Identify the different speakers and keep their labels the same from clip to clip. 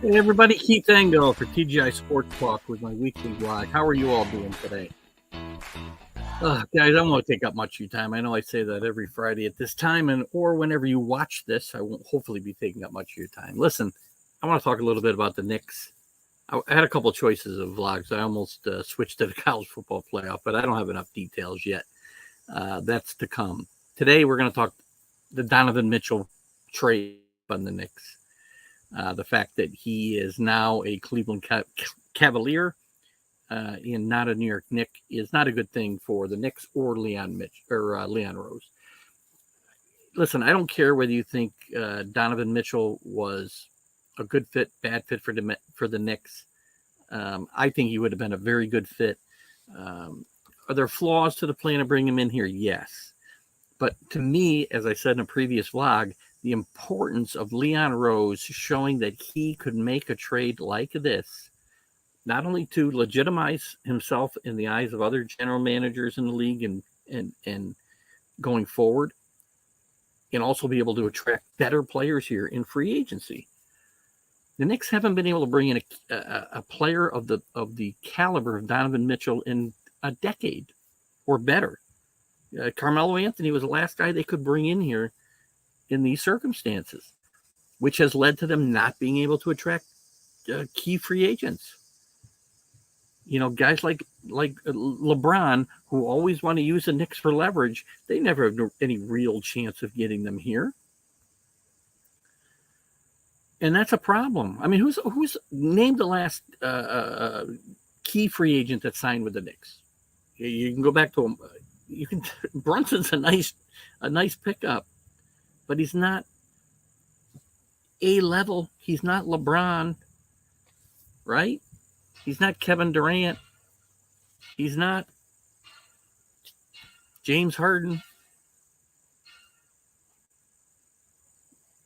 Speaker 1: Hey everybody, Keith Engel for TGI Sports Talk with my weekly vlog. How are you all doing today? Guys, I don't want to take up much of your time. I know I say that every Friday at this time, or whenever you watch this, I won't hopefully be taking up much of your time. Listen, I want to talk a little bit about the Knicks. I had a couple of choices of vlogs. I almost switched to the college football playoff, but I don't have enough details yet. That's to come. Today, we're going to talk the Donavan Mitchell trade on the Knicks. The fact that he is now a Cleveland Cavalier and not a New York Knick is not a good thing for the Knicks or Leon Rose. Listen, I don't care whether you think Donovan Mitchell was a good fit, bad fit for the Knicks. I think he would have been a very good fit. Are there flaws to the plan of bringing him in here? Yes. But to me, as I said in a previous vlog, the importance of Leon Rose showing that he could make a trade like this, not only to legitimize himself in the eyes of other general managers in the league and going forward, and also be able to attract better players here in free agency. The Knicks haven't been able to bring in a player of the caliber of Donovan Mitchell in a decade or better. Carmelo Anthony was the last guy they could bring in here in these circumstances, which has led to them not being able to attract key free agents. You know, guys like LeBron, who always want to use the Knicks for leverage, they never have any real chance of getting them here. And that's a problem. I mean, who's named the last key free agent that signed with the Knicks? You can go back to him. Brunson's a nice pickup, but he's not A level. He's not LeBron, right? He's not Kevin Durant. He's not James Harden.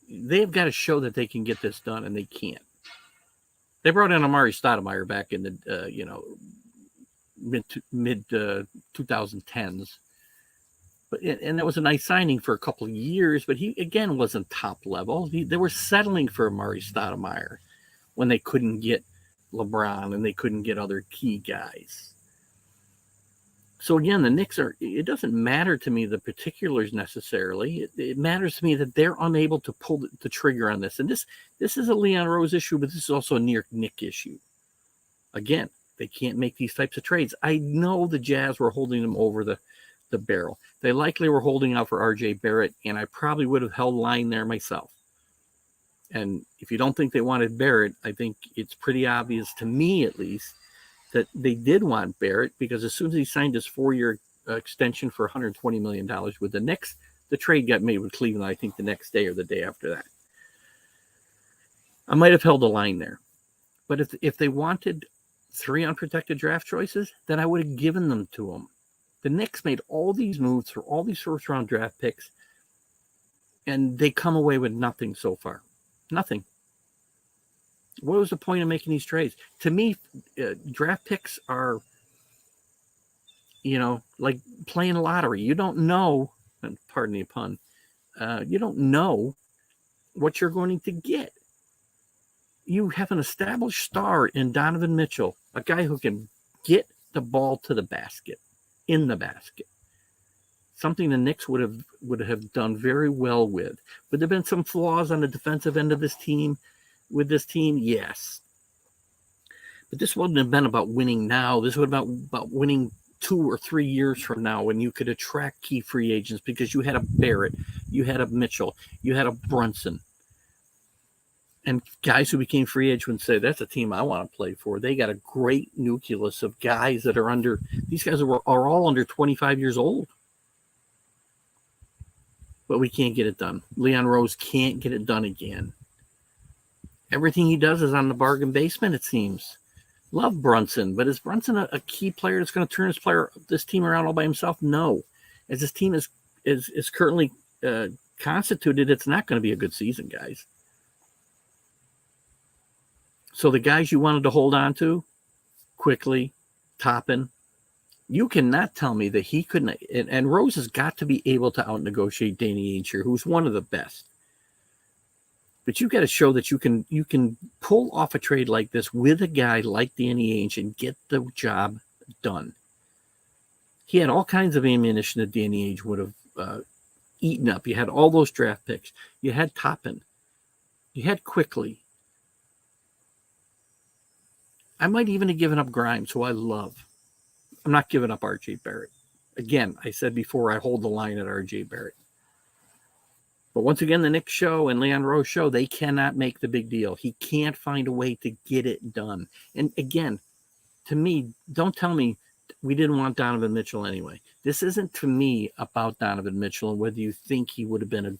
Speaker 1: They've got to show that they can get this done, and they can't. They brought in Amari Stoudemire back in the mid 2010s. And that was a nice signing for a couple of years, but he, again, wasn't top level. They were settling for Amari Stoudemire when they couldn't get LeBron and they couldn't get other key guys. So, again, the Knicks it doesn't matter to me the particulars necessarily. It matters to me that they're unable to pull the trigger on this. And this is a Leon Rose issue, but this is also a New York Knicks issue. Again, they can't make these types of trades. I know the Jazz were holding them over the barrel. They likely were holding out for RJ Barrett, and I probably would have held line there myself. And if you don't think they wanted Barrett, I think it's pretty obvious to me, at least, that they did want Barrett, because as soon as he signed his 4-year extension for $120 million with the Knicks, the trade got made with Cleveland, I think the next day or the day after that. I might have held a line there. But if they wanted 3 unprotected draft choices, then I would have given them to them. The Knicks made all these moves for all these first-round draft picks, and they come away with nothing so far. Nothing. What was the point of making these trades? To me, draft picks are, like playing lottery. You don't know, and pardon the pun, you don't know what you're going to get. You have an established star in Donovan Mitchell, a guy who can get the ball to the basket. In the basket, something the Knicks would have done very well with. Would there have been some flaws on the defensive end of this team? With this team, yes. But this wouldn't have been about winning now. This would have been about winning 2 or 3 years from now, when you could attract key free agents, because you had a Barrett, you had a Mitchell, you had a Brunson. And guys who became free agents would say, that's a team I want to play for. They got a great nucleus of guys that are these guys are all under 25 years old. But we can't get it done. Leon Rose can't get it done again. Everything he does is on the bargain basement, it seems. Love Brunson, but is Brunson a key player that's going to turn this team around all by himself? No. As this team is currently constituted, it's not going to be a good season, guys. So the guys you wanted to hold on to, Quickly, Toppin, you cannot tell me that he couldn't. And Rose has got to be able to out-negotiate Danny Ainge here, who's one of the best. But you've got to show that you can pull off a trade like this with a guy like Danny Ainge and get the job done. He had all kinds of ammunition that Danny Ainge would have eaten up. You had all those draft picks. You had Toppin. You had Quickly. I might even have given up Grimes, who I love. I'm not giving up R.J. Barrett. Again, I said before, I hold the line at R.J. Barrett. But once again, the Knicks show and Leon Rose show, they cannot make the big deal. He can't find a way to get it done. And again, to me, don't tell me we didn't want Donovan Mitchell anyway. This isn't, to me, about Donovan Mitchell and whether you think he would have been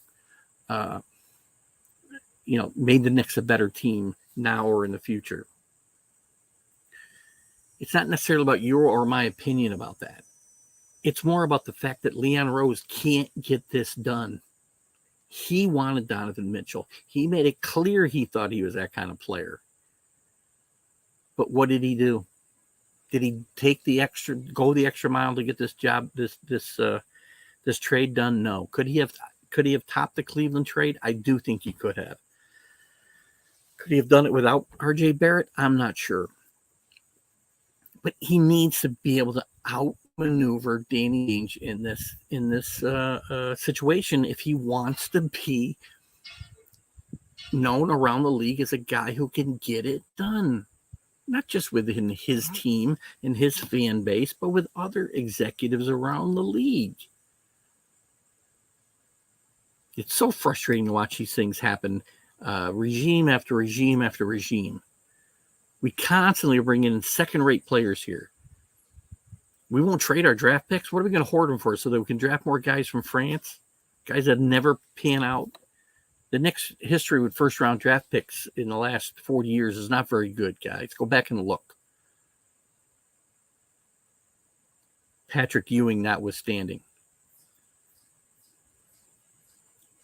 Speaker 1: made the Knicks a better team now or in the future. It's not necessarily about your or my opinion about that. It's more about the fact that Leon Rose can't get this done. He wanted Donovan Mitchell. He made it clear he thought he was that kind of player. But what did he do? Did he go the extra mile to get this job, this trade done? No. Could he have topped the Cleveland trade? I do think he could have. Could he have done it without R.J. Barrett? I'm not sure. But he needs to be able to outmaneuver Danny Ainge in this situation if he wants to be known around the league as a guy who can get it done. Not just within his team and his fan base, but with other executives around the league. It's so frustrating to watch these things happen, regime after regime after regime. We constantly are bringing in second-rate players here. We won't trade our draft picks. What are we going to hoard them for? So that we can draft more guys from France? Guys that never pan out? The Knicks' history with first-round draft picks in the last 40 years is not very good, guys. Go back and look. Patrick Ewing notwithstanding.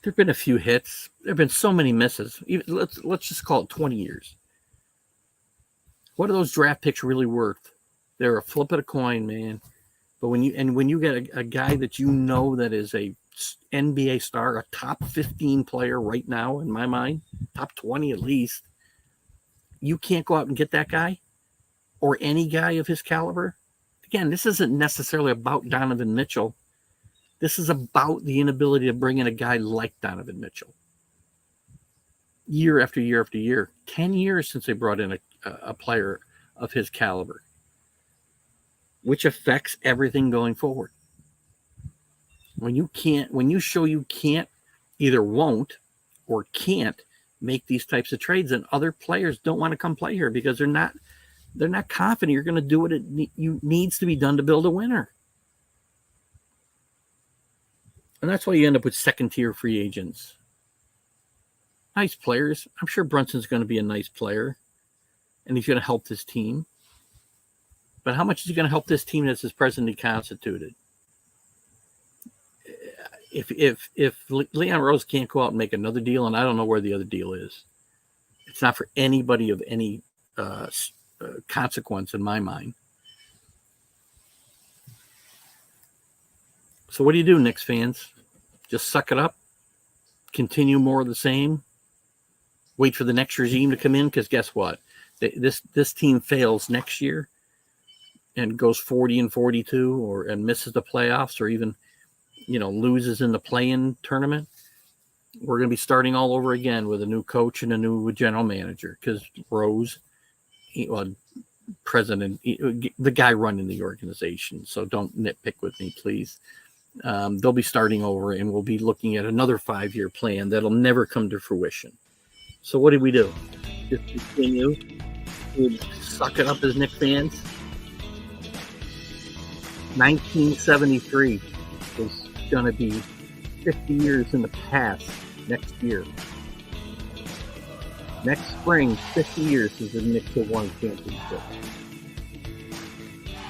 Speaker 1: There have been a few hits. There have been so many misses. Let's just call it 20 years. What are those draft picks really worth? They're a flip of a coin, man. But when you get a guy that you know that is a NBA star, a top 15 player right now in my mind, top 20 at least, you can't go out and get that guy or any guy of his caliber. Again, this isn't necessarily about Donovan Mitchell. This is about the inability to bring in a guy like Donovan Mitchell. Year after year after year. 10 years since they brought in a player of his caliber, which affects everything going forward. When you show you can't, either won't or can't make these types of trades, and other players don't want to come play here because they're not confident you're going to do what needs to be done to build a winner. And that's why you end up with second-tier free agents. Nice players. I'm sure Brunson's going to be a nice player, and he's going to help this team. But how much is he going to help this team that's presently constituted? If Leon Rose can't go out and make another deal, and I don't know where the other deal is, it's not for anybody of any consequence in my mind. So what do you do, Knicks fans? Just suck it up? Continue more of the same? Wait for the next regime to come in? Because guess what? This team fails next year and goes 40-42 and misses the playoffs or even, loses in the play-in tournament. We're going to be starting all over again with a new coach and a new general manager because Rose, president, the guy running the organization. So don't nitpick with me, please. They'll be starting over and we'll be looking at another 5-year plan that'll never come to fruition. So what did we do? Just continue to suck it up as Knicks fans. 1973 is going to be 50 years in the past next year. Next spring, 50 years since the Knicks have won championship.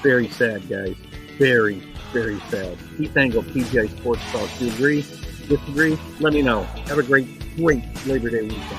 Speaker 1: Very sad, guys. Very, very sad. Keith Engel, TGI Sports Talk. Do you agree? Disagree? Let me know. Have a great Labor Day weekend.